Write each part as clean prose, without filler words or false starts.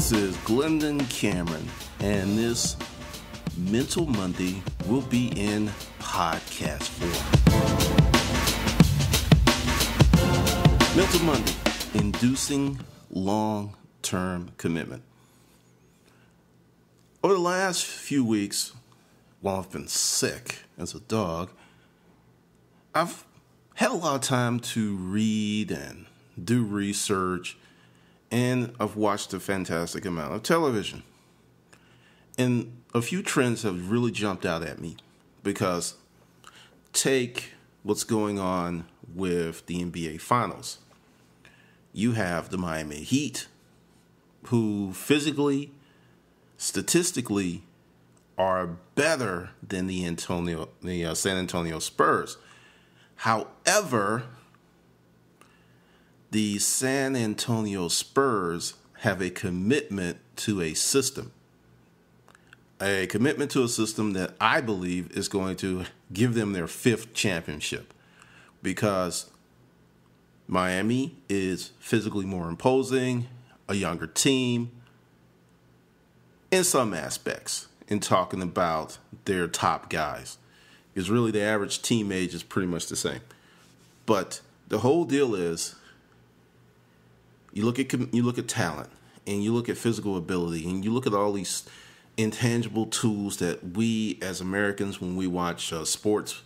This is Glendon Cameron, and this Mental Monday will be in podcast form. Mental Monday, inducing long-term commitment. Over the last few weeks, while I've been sick as a dog, I've had a lot of time to read and do research, and I've watched a fantastic amount of television. And a few trends have really jumped out at me because take what's going on with the NBA Finals. You have the Miami Heat, who physically, statistically, are better than the San Antonio Spurs. However, the San Antonio Spurs have a commitment to a system. A commitment to a system that I believe is going to give them their fifth championship, because Miami is physically more imposing, a younger team, in some aspects, in talking about their top guys. Because really the average team age is pretty much the same. But the whole deal is, you look at talent, and you look at physical ability, and you look at all these intangible tools that we as Americans, when we watch sports,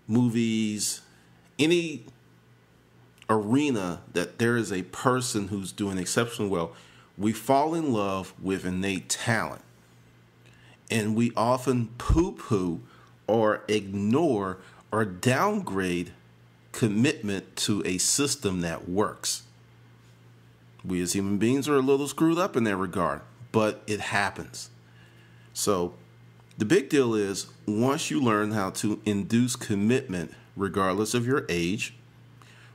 movies, any arena that there is a person who's doing exceptionally well, we fall in love with innate talent. And we often poo-poo or ignore or downgrade commitment to a system that works. We as human beings are a little screwed up in that regard, but it happens. So the big deal is, once you learn how to induce commitment, regardless of your age,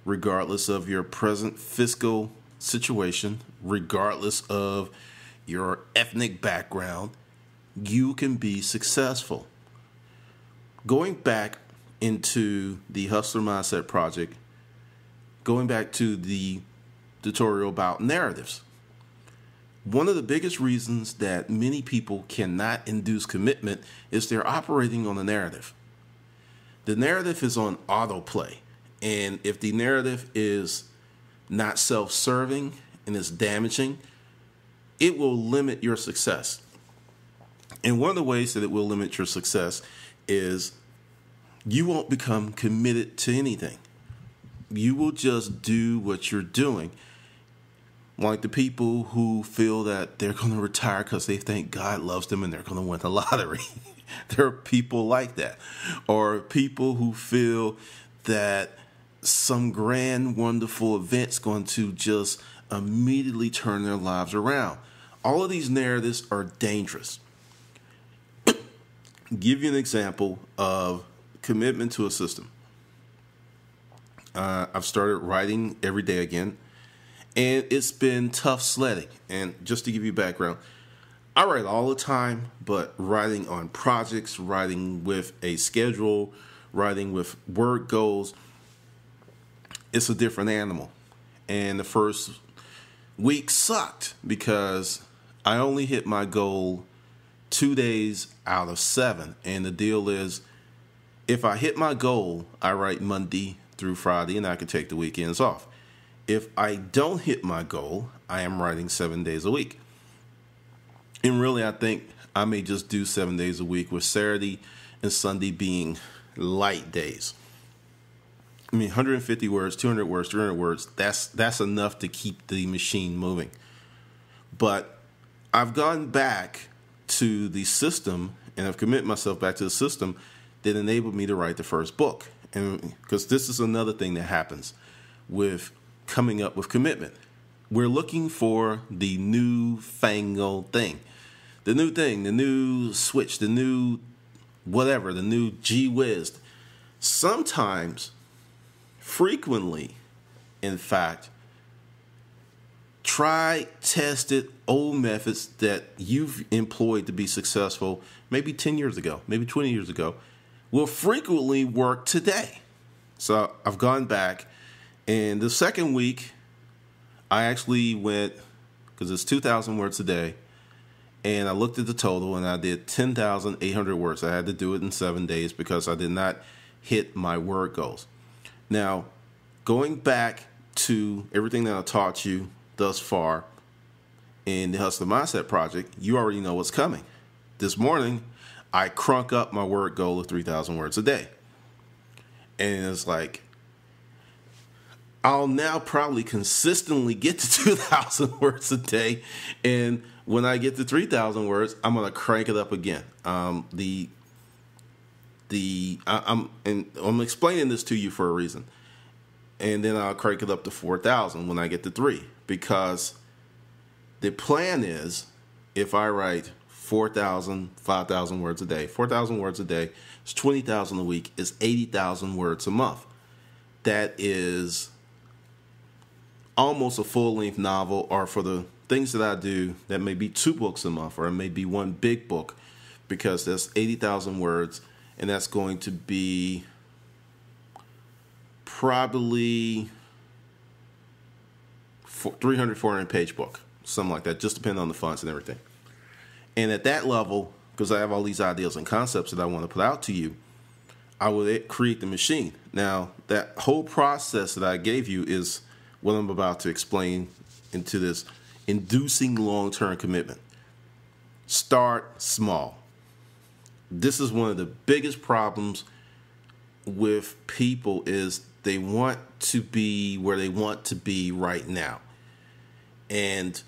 regardless of your present fiscal situation, regardless of your ethnic background, you can be successful. Going back into the Hustler Mindset Project, going back to the tutorial about narratives, one of the biggest reasons that many people cannot induce commitment is they're operating on a narrative. The narrative is on autoplay. And if the narrative is not self-serving and is damaging, it will limit your success. And one of the ways that it will limit your success is you won't become committed to anything. You will just do what you're doing. Like the people who feel that they're going to retire because they think God loves them and they're going to win the lottery. There are people like that. Or people who feel that some grand, wonderful event's going to just immediately turn their lives around. All of these narratives are dangerous. Give you an example of commitment to a system. I've started writing every day again, and it's been tough sledding. And just to give you background, I write all the time, but writing on projects, writing with a schedule, writing with word goals, it's a different animal. And the first week sucked because I only hit my goal 2 days out of 7. And the deal is, if I hit my goal, I write Monday through Friday, and I can take the weekends off. If I don't hit my goal, I am writing 7 days a week. And really, I think I may just do 7 days a week, with Saturday and Sunday being light days. I mean, 150 words, 200 words, 300 words, that's enough to keep the machine moving. But I've gone back to the system, and I've committed myself back to the system that enabled me to write the first book. And because this is another thing that happens with coming up with commitment. We're looking for the new fangled thing. The new switch, the new whatever, the new gee whiz. Sometimes, frequently, in fact, try, tested old methods that you've employed to be successful maybe 10 years ago, maybe 20 years ago, will frequently work today. So I've gone back, and the second week, I actually went because it's 2,000 words a day. And I looked at the total, and I did 10,800 words. I had to do it in 7 days because I did not hit my word goals. Now, going back to everything that I taught you thus far in the Hustler Mindset Project, you already know what's coming. This morning, I crunk up my word goal of 3,000 words a day. And it's like, I'll now probably consistently get to 2,000 words a day. And when I get to 3,000 words, I'm going to crank it up again. I'm explaining this to you for a reason. And then I'll crank it up to 4,000 when I get to 3. Because the plan is, if I write 4,000, 5,000 words a day, 4,000 words a day, it's 20,000 a week, it's 80,000 words a month. That is almost a full-length novel, or for the things that I do, that may be 2 books a month, or it may be 1 big book, because that's 80,000 words, and that's going to be probably 300, 400 page book, something like that, just depending on the fonts and everything. And at that level, because I have all these ideas and concepts that I want to put out to you, I will create the machine. Now, that whole process that I gave you is what I'm about to explain into this inducing long-term commitment. Start small. This is one of the biggest problems with people, is they want to be where they want to be right now. And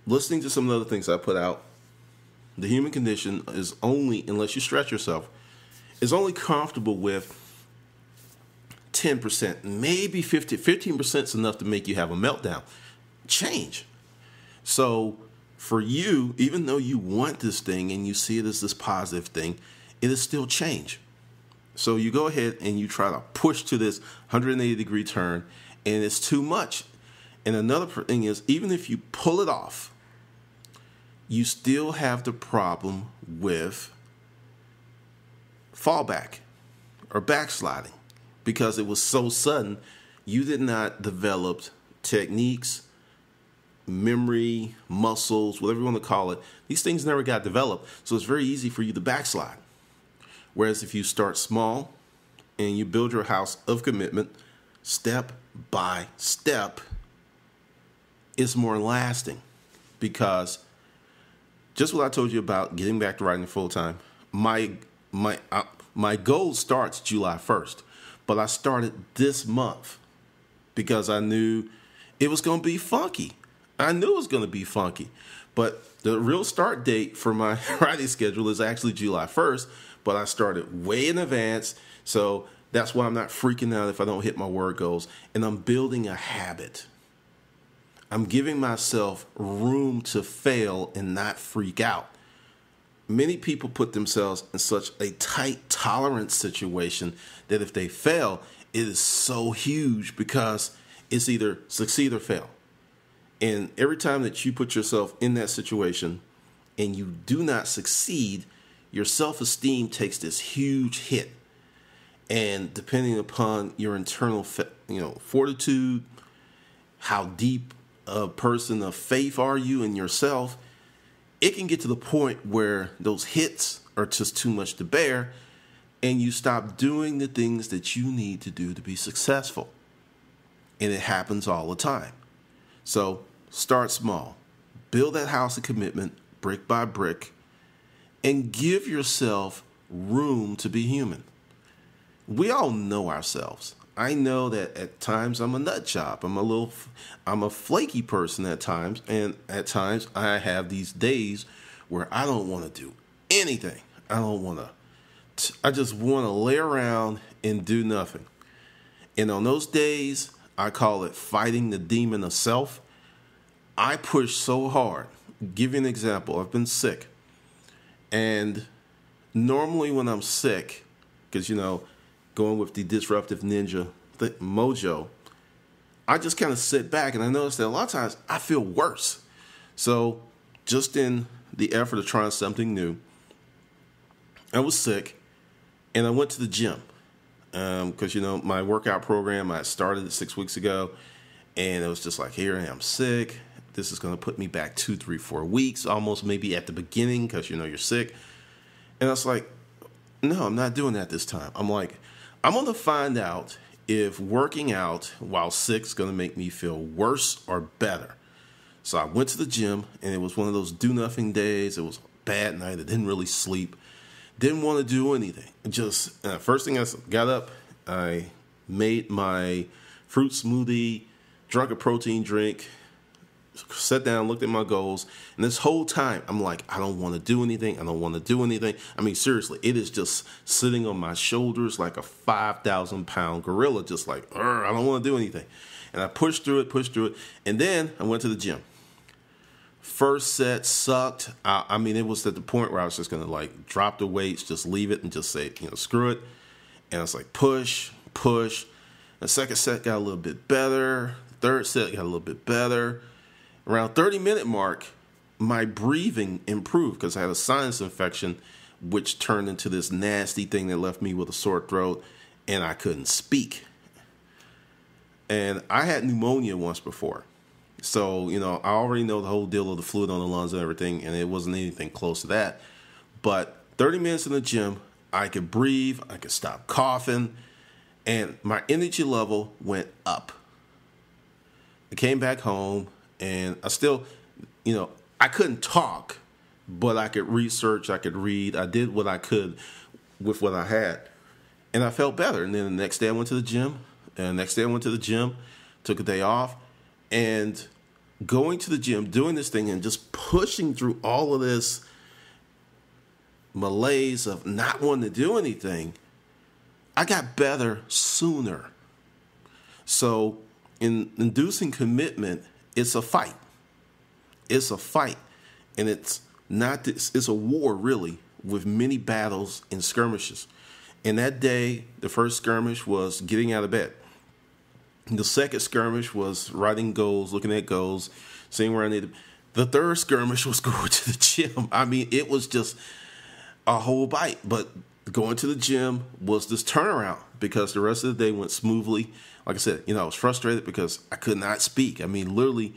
listening to some of the other things I put out, the human condition is only, unless you stretch yourself, is only comfortable with 10%, maybe 15% is enough to make you have a meltdown. Change. So for you, even though you want this thing and you see it as this positive thing, it is still change. So you go ahead and you try to push to this 180-degree turn, and it's too much. And another thing is, even if you pull it off, you still have the problem with fallback or backsliding, because it was so sudden. You did not develop techniques, memory, muscles, whatever you want to call it. These things never got developed, so it's very easy for you to backslide. Whereas if you start small and you build your house of commitment step by step, it's more lasting. Because just what I told you about getting back to writing full time, my goal starts July 1st, but I started this month because I knew it was going to be funky. I knew it was going to be funky, but the real start date for my writing schedule is actually July 1st, but I started way in advance, so that's why I'm not freaking out if I don't hit my word goals, and I'm building a habit. I'm giving myself room to fail and not freak out. Many people put themselves in such a tight tolerance situation that if they fail, it is so huge because it's either succeed or fail. And every time that you put yourself in that situation and you do not succeed, your self-esteem takes this huge hit. And depending upon your internal, fortitude, how deep a person of faith are you in yourself, it can get to the point where those hits are just too much to bear, and you stop doing the things that you need to do to be successful. And it happens all the time. So start small. Build that house of commitment brick by brick, and give yourself room to be human. We all know ourselves. I know that at times I'm a nut job. I'm a flaky person at times, and at times I have these days where I don't want to do anything. I just want to lay around and do nothing. And on those days, I call it fighting the demon of self. I push so hard. Give you an example. I've been sick. And normally when I'm sick, because, going with the disruptive ninja mojo, I just kind of sit back, and I notice that a lot of times I feel worse. So just in the effort of trying something new, I was sick, and I went to the gym because, my workout program, I started it 6 weeks ago, and it was just like, here I am sick. this is going to put me back 2, 3, 4 weeks, almost maybe at the beginning because, you're sick. And I was like, no, I'm not doing that this time. I'm like, I'm going to find out if working out while sick is going to make me feel worse or better. So I went to the gym, and it was one of those do-nothing days. It was a bad night. I didn't really sleep. Didn't want to do anything. Just first thing I got up, I made my fruit smoothie, drank a protein drink, sat down, looked at my goals, and this whole time I'm like, I don't want to do anything. I don't want to do anything. I mean, seriously, it is just sitting on my shoulders like a 5,000-pound gorilla, just like, I don't want to do anything. And I pushed through it, and then I went to the gym. First set sucked. I mean, it was at the point where I was just going to like drop the weights, just leave it and just say, screw it. And I was like, push. The second set got a little bit better. The third set got a little bit better. Around 30-minute mark, my breathing improved because I had a sinus infection, which turned into this nasty thing that left me with a sore throat, and I couldn't speak. And I had pneumonia once before. So, I already know the whole deal of the fluid on the lungs and everything, and it wasn't anything close to that. But 30 minutes in the gym, I could breathe, I could stop coughing, and my energy level went up. I came back home, and I still, I couldn't talk, but I could research, I could read. I did what I could with what I had, and I felt better. And then the next day I went to the gym, took a day off, and going to the gym, doing this thing, and just pushing through all of this malaise of not wanting to do anything, I got better sooner. So in inducing commitment, it's a fight. It's a fight. And it's a war, really, with many battles and skirmishes. And that day, the first skirmish was getting out of bed. The second skirmish was writing goals, looking at goals, seeing where I needed. The third skirmish was going to the gym. I mean, it was just a whole bite. But going to the gym was this turnaround because the rest of the day went smoothly. Like I said, I was frustrated because I could not speak. I mean, literally,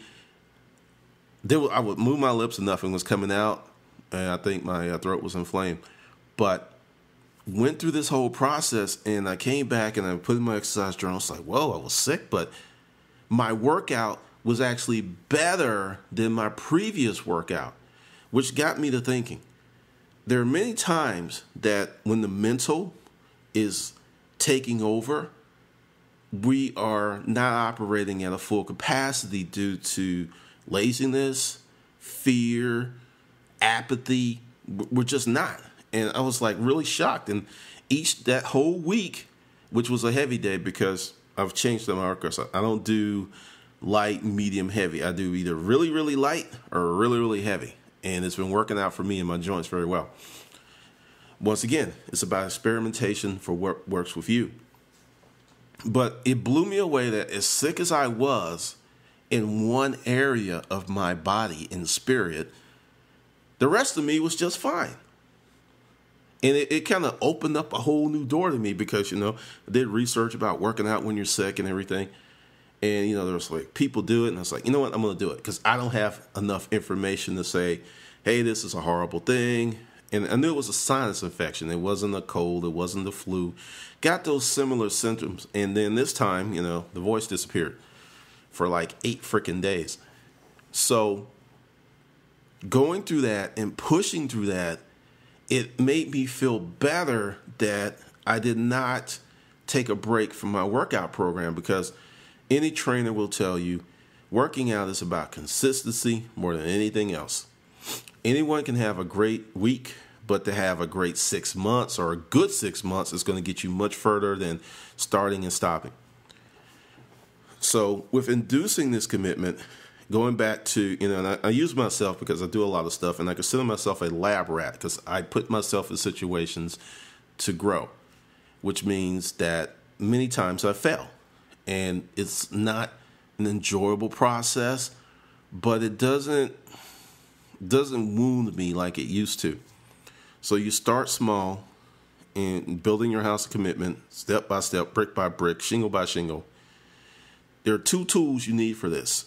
I would move my lips and nothing was coming out. And I think my throat was inflamed. But went through this whole process, and I came back and I put in my exercise journal. It's like, whoa, I was sick, but my workout was actually better than my previous workout, which got me to thinking. There are many times that when the mental is taking over, we are not operating at a full capacity due to laziness, fear, apathy. We're just not. And I was like really shocked. And that whole week, which was a heavy day because I've changed the markers. I don't do light, medium, heavy. I do either really, really light or really, really heavy. And it's been working out for me and my joints very well. Once again, it's about experimentation for what works with you. But it blew me away that as sick as I was in one area of my body and spirit, the rest of me was just fine. And it kind of opened up a whole new door to me because, I did research about working out when you're sick and everything. And, there was like people do it. And I was like, you know what? I'm going to do it because I don't have enough information to say, hey, this is a horrible thing. And I knew it was a sinus infection. It wasn't a cold. It wasn't the flu. Got those similar symptoms. And then this time, the voice disappeared for like 8 freaking days. So going through that and pushing through that, it made me feel better that I did not take a break from my workout program because any trainer will tell you working out is about consistency more than anything else. Anyone can have a great week, but to have a great 6 months or a good 6 months is going to get you much further than starting and stopping. So with inducing this commitment, going back to, and I use myself because I do a lot of stuff, and I consider myself a lab rat because I put myself in situations to grow, which means that many times I fail. And it's not an enjoyable process, but it doesn't wound me like it used to. So you start small in building your house of commitment, step by step, brick by brick, shingle by shingle. There are 2 tools you need for this: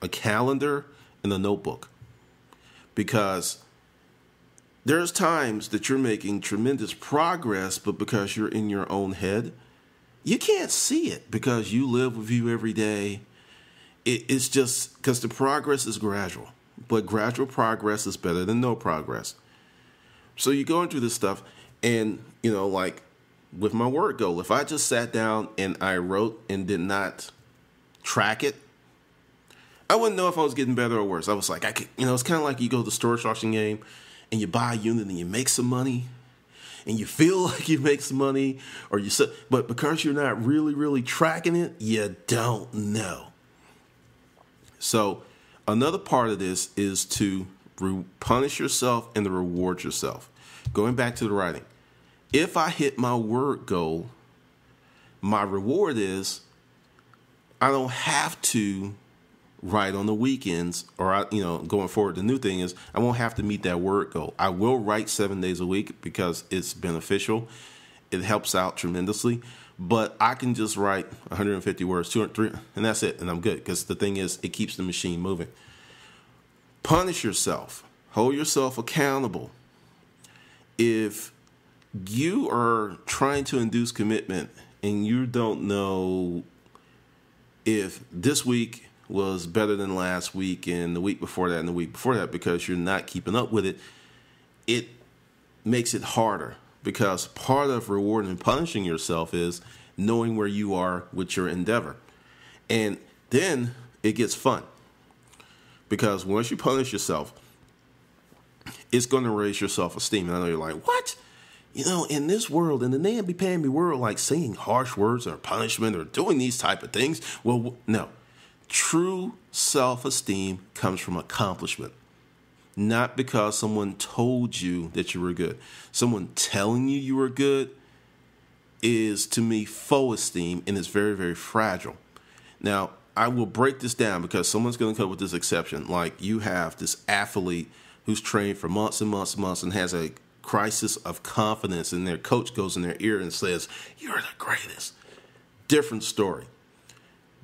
a calendar in a notebook, because there's times that you're making tremendous progress, but because you're in your own head, you can't see it because you live with you every day. It's just because the progress is gradual, but gradual progress is better than no progress. So you're going through this stuff, and, like with my word goal, if I just sat down and I wrote and did not track it, I wouldn't know if I was getting better or worse. I was like, it's kind of like you go to the storage auction game and you buy a unit and you make some money and you feel like you make some money, but because you're not really, really tracking it, you don't know. So another part of this is to punish yourself and to reward yourself. Going back to the writing. If I hit my word goal, my reward is I don't have to write on the weekends, or going forward, the new thing is I won't have to meet that word goal. I will write 7 days a week because it's beneficial. It helps out tremendously. But I can just write 150 words, 200, 300, and that's it, and I'm good. Because the thing is, it keeps the machine moving. Punish yourself. Hold yourself accountable. If you are trying to induce commitment and you don't know if this week was better than last week and the week before that and the week before that because you're not keeping up with it, it makes it harder. Because part of rewarding and punishing yourself is knowing where you are with your endeavor. And then it gets fun. Because once you punish yourself, it's going to raise your self-esteem. And I know you're like, what? In this world, in the namby-pamby world, like saying harsh words or punishment or doing these type of things, well, no. True self-esteem comes from accomplishment. Not because someone told you that you were good. Someone telling you were good is, to me, faux esteem, and it's very, very fragile. Now, I will break this down because someone's going to come with this exception. Like, you have this athlete who's trained for months and months and months and has a crisis of confidence, and their coach goes in their ear and says, "You're the greatest." Different story.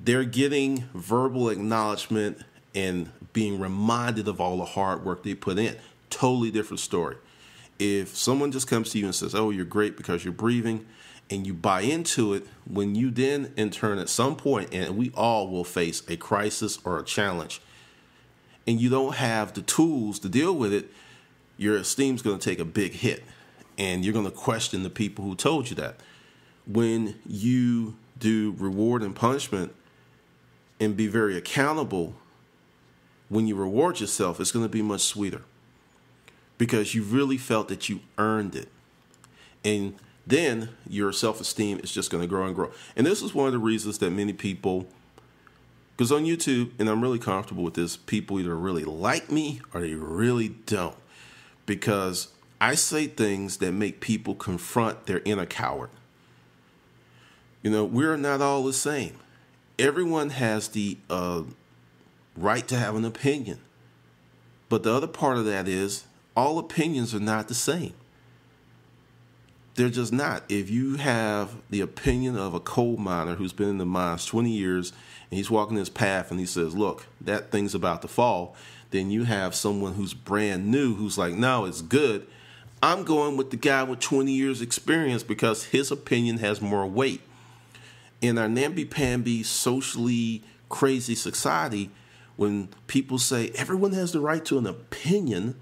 They're getting verbal acknowledgement and being reminded of all the hard work they put in. Totally different story. If someone just comes to you and says, "Oh, you're great because you're breathing," and you buy into it, when you then in turn at some point, and we all will face a crisis or a challenge, and you don't have the tools to deal with it, your esteem's going to take a big hit, and you're going to question the people who told you that. When you do reward and punishment and be very accountable, when you reward yourself, it's going to be much sweeter because you really felt that you earned it. And then your self-esteem is just going to grow and grow. And this is one of the reasons that many people, because on YouTube, and I'm really comfortable with this, people either really like me or they really don't. Because I say things that make people confront their inner coward. We're not all the same. Everyone has the right to have an opinion. But the other part of that is all opinions are not the same. They're just not. If you have the opinion of a coal miner who's been in the mines 20 years and he's walking his path and he says, "Look, that thing's about to fall," then you have someone who's brand new who's like, "No, it's good." I'm going with the guy with 20 years experience because his opinion has more weight. In our namby-pamby, socially crazy society, when people say everyone has the right to an opinion,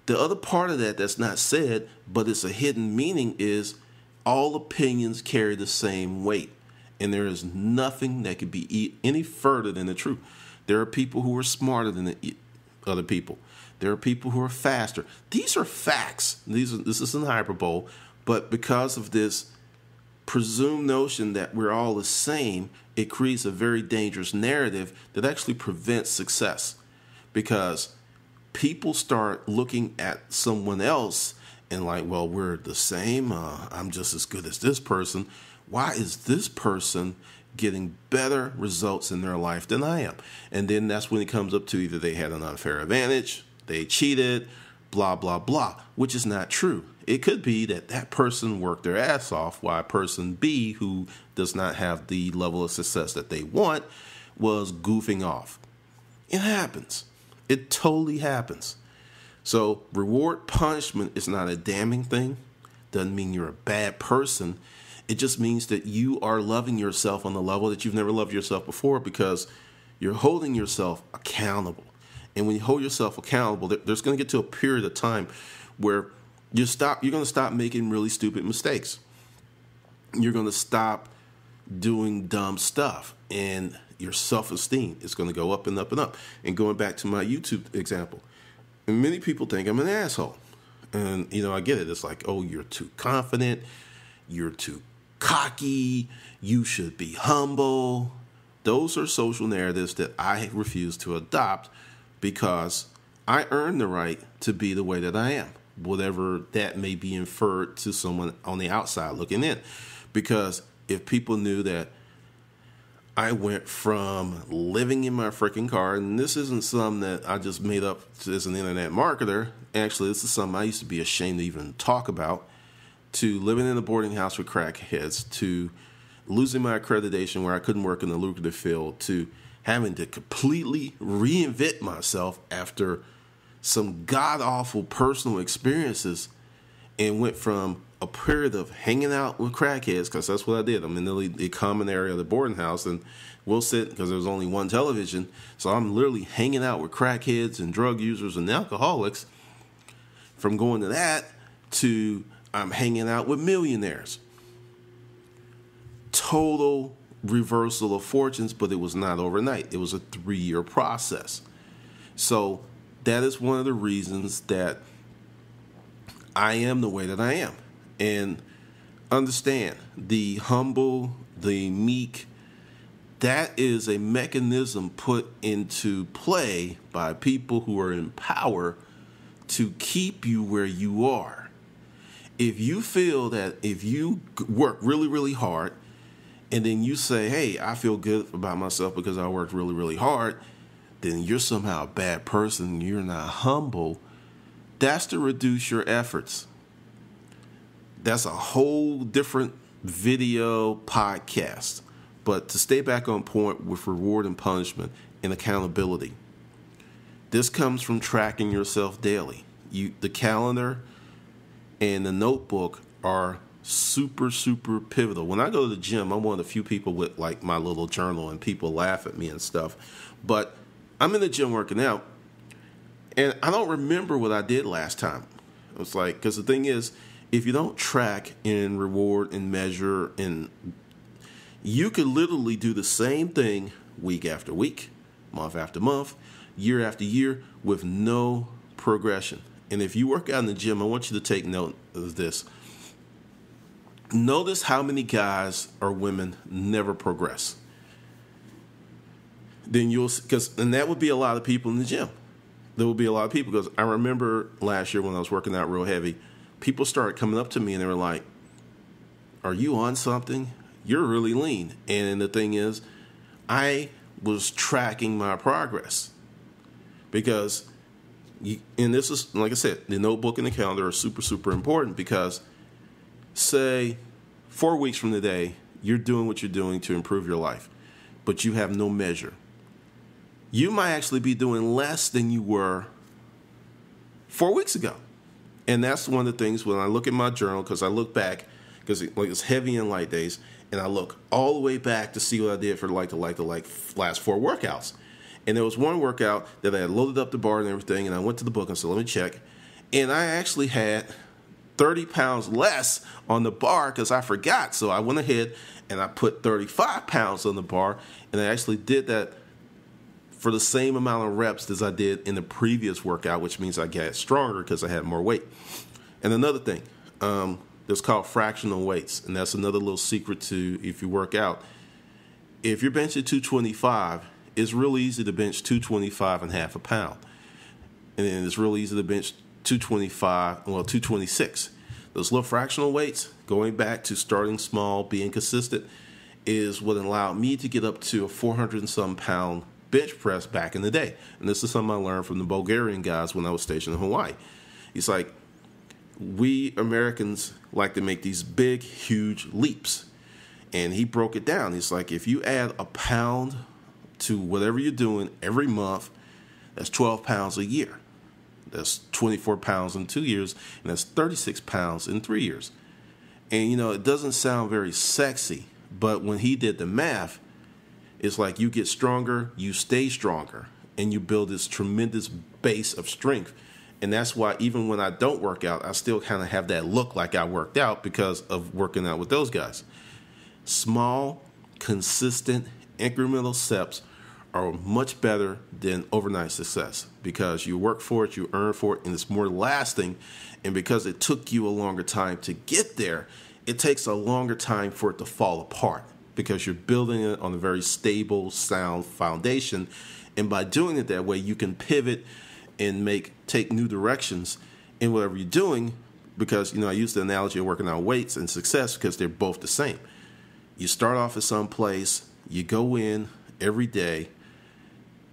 the other part of that that's not said, but it's a hidden meaning, is all opinions carry the same weight. And there is nothing that could be any further than the truth. There are people who are smarter than other people. There are people who are faster. These are facts. This isn't hyperbole, but because of this presumed notion that we're all the same, it creates a very dangerous narrative that actually prevents success. Because people start looking at someone else and like, well, we're the same. I'm just as good as this person. Why is this person getting better results in their life than I am? And then that's when it comes up to either they had an unfair advantage, they cheated, blah, blah, blah, which is not true. It could be that that person worked their ass off while person B, who does not have the level of success that they want, was goofing off. It happens. It totally happens. So reward punishment is not a damning thing. Doesn't mean you're a bad person. It just means that you are loving yourself on the level that you've never loved yourself before, because you're holding yourself accountable. And when you hold yourself accountable, there's going to get to a period of time where you're going to stop making really stupid mistakes. You're going to stop doing dumb stuff, and your self-esteem is going to go up and up and up. And going back to my YouTube example, many people think I'm an asshole. And, I get it. It's like, oh, you're too confident. You're too cocky. You should be humble. Those are social narratives that I refuse to adopt, because I earn the right to be the way that I am, whatever that may be inferred to someone on the outside looking in. Because if people knew that I went from living in my freaking car, and this isn't something that I just made up as an internet marketer. Actually, this is something I used to be ashamed to even talk about, to living in a boarding house with crackheads, to losing my accreditation where I couldn't work in the lucrative field, to having to completely reinvent myself after some god-awful personal experiences, and went from a period of hanging out with crackheads, because that's what I did. I'm in the common area of the boarding house, and we'll sit, because there was only one television, so I'm literally hanging out with crackheads and drug users and alcoholics. From going to that to I'm hanging out with millionaires. Total reversal of fortunes, but it was not overnight. It was a 3-year process. So that is one of the reasons that I am the way that I am. And understand, the humble, the meek, that is a mechanism put into play by people who are in power to keep you where you are. If you feel that if you work really, really hard, and then you say, hey, I feel good about myself because I worked really, really hard, then you're somehow a bad person, you're not humble, that's to reduce your efforts. That's a whole different video podcast. But to stay back on point with reward and punishment and accountability, this comes from tracking yourself daily. The calendar and the notebook are super, super pivotal. When I go to the gym, I'm one of the few people with like my little journal, and people laugh at me and stuff. But I'm in the gym working out, and I don't remember what I did last time. It's like, because the thing is, if you don't track and reward and measure, and you could literally do the same thing week after week, month after month, year after year with no progression. And if you work out in the gym, I want you to take note of this. Notice how many guys or women never progress. Then and that would be a lot of people in the gym. There will be a lot of people, because I remember last year when I was working out real heavy, people started coming up to me and they were like, are you on something? You're really lean. And the thing is, I was tracking my progress, because and this is, like I said, the notebook and the calendar are super, super important, because say 4 weeks from today, you're doing what you're doing to improve your life, but you have no measure. You might actually be doing less than you were 4 weeks ago. And that's one of the things when I look at my journal, because I look back, because it's heavy and light days, and I look all the way back to see what I did for the last 4 workouts. And there was one workout that I had loaded up the bar and everything, and I went to the book and said, let me check. And I actually had 30 pounds less on the bar because I forgot. So I went ahead and I put 35 pounds on the bar, and I actually did that for the same amount of reps as I did in the previous workout, which means I got stronger because I had more weight. And another thing, it's called fractional weights, and that's another little secret to if you work out. If you're benching 225, it's really easy to bench 225 and half a pound. And then it's really easy to bench 226. Those little fractional weights, going back to starting small, being consistent, is what allowed me to get up to a 400 and some pound bench press back in the day. And this is something I learned from the Bulgarian guys when I was stationed in Hawaii. It's like, we Americans like to make these big, huge leaps. And he broke it down. He's like, if you add a pound to whatever you're doing every month, That's 12 pounds a year. That's 24 pounds in 2 years, and that's 36 pounds in 3 years. And, you know, it doesn't sound very sexy, but when he did the math, it's like you get stronger, you stay stronger, and you build this tremendous base of strength. And that's why even when I don't work out, I still kind of have that look like I worked out because of working out with those guys. Small, consistent, incremental steps are much better than overnight success because you work for it, you earn for it, and it's more lasting. And because it took you a longer time to get there, it takes a longer time for it to fall apart because you're building it on a very stable, sound foundation. And by doing it that way, you can pivot and take new directions in whatever you're doing because, you know, I use the analogy of working on weights and success because they're both the same. You start off at some place, you go in every day,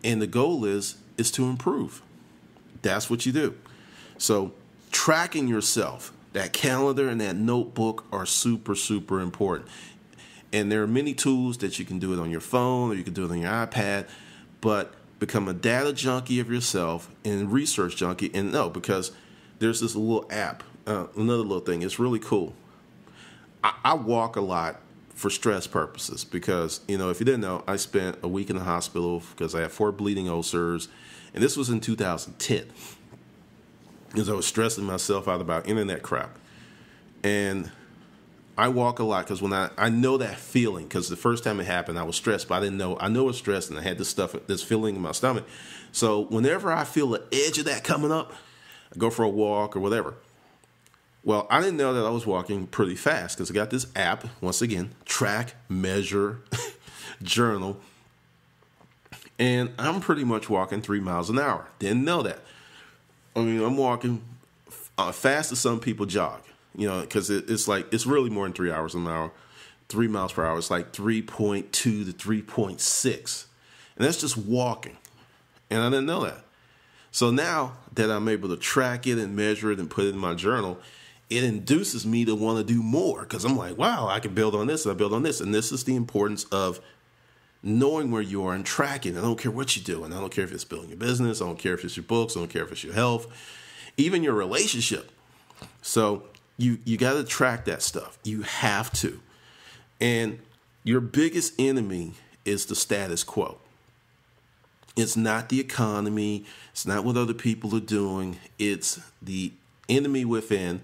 and the goal is to improve. That's what you do. So tracking yourself, that calendar and that notebook are super, super important. And there are many tools that you can do it on your phone or you can do it on your iPad, but become a data junkie of yourself and research junkie. And no, because there's this little app, another little thing. It's really cool. I walk a lot for stress purposes because, you know, if you didn't know, I spent a week in the hospital because I had 4 bleeding ulcers, and this was in 2010 because I was stressing myself out about internet crap. And I walk a lot because when I know that feeling, because the first time it happened, I was stressed, but I know it was stress, and I had this feeling in my stomach. So whenever I feel the edge of that coming up, I go for a walk or whatever. Well, I didn't know that I was walking pretty fast because I got this app, once again, track, measure, journal, and I'm pretty much walking 3 miles an hour. Didn't know that. I mean, I'm walking fast as some people jog, you know, because it's really more than 3 hours an hour, 3 miles per hour. It's like 3.2 to 3.6, and that's just walking, and I didn't know that. So now that I'm able to track it and measure it and put it in my journal, it induces me to want to do more because I'm like, wow, I can build on this and I build on this. And this is the importance of knowing where you are and tracking. I don't care what you do. And I don't care if it's building your business. I don't care if it's your books. I don't care if it's your health, even your relationship. So you got to track that stuff. You have to. And your biggest enemy is the status quo. It's not the economy. It's not what other people are doing. It's the enemy within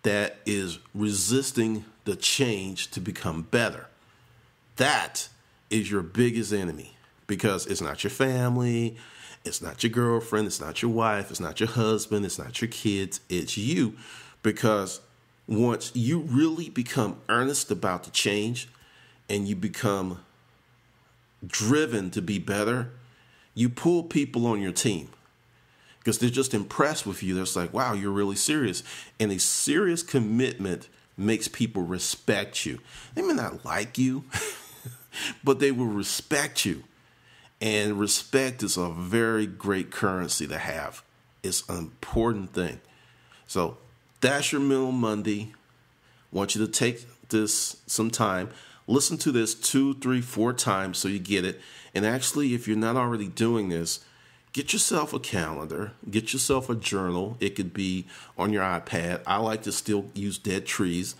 that is resisting the change to become better. That is your biggest enemy because it's not your family, it's not your girlfriend, it's not your wife, it's not your husband, it's not your kids, it's you. Because once you really become earnest about the change and you become driven to be better, you pull people on your team. Because they're just impressed with you. They're just like, wow, you're really serious. And a serious commitment makes people respect you. They may not like you, but they will respect you. And respect is a very great currency to have. It's an important thing. So that's your Mental Monday. I want you to take this some time. Listen to this 2, 3, 4 times so you get it. And actually, if you're not already doing this, get yourself a calendar, get yourself a journal. It could be on your iPad. I like to still use dead trees.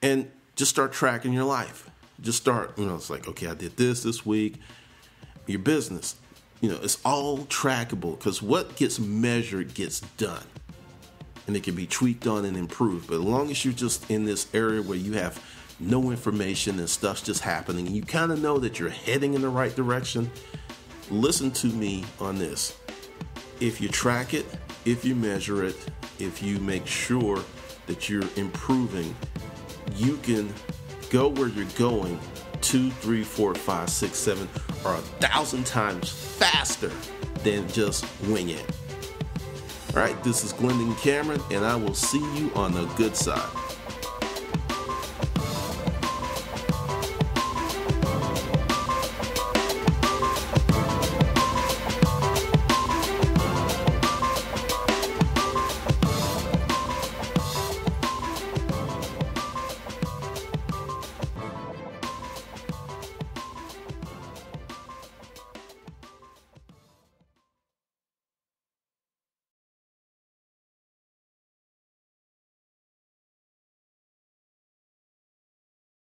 And just start tracking your life. Just start, it's like, okay, I did this week. Your business, it's all trackable because what gets measured gets done. And it can be tweaked on and improved. But as long as you're just in this area where you have no information and stuff's just happening, and you kind of know that you're heading in the right direction, listen to me on this. If you track it, if you measure it, if you make sure that you're improving, you can go where you're going 2, 3, 4, 5, 6, 7, or 1,000 times faster than just wing it. All right, this is Glendon Cameron, and I will see you on the good side.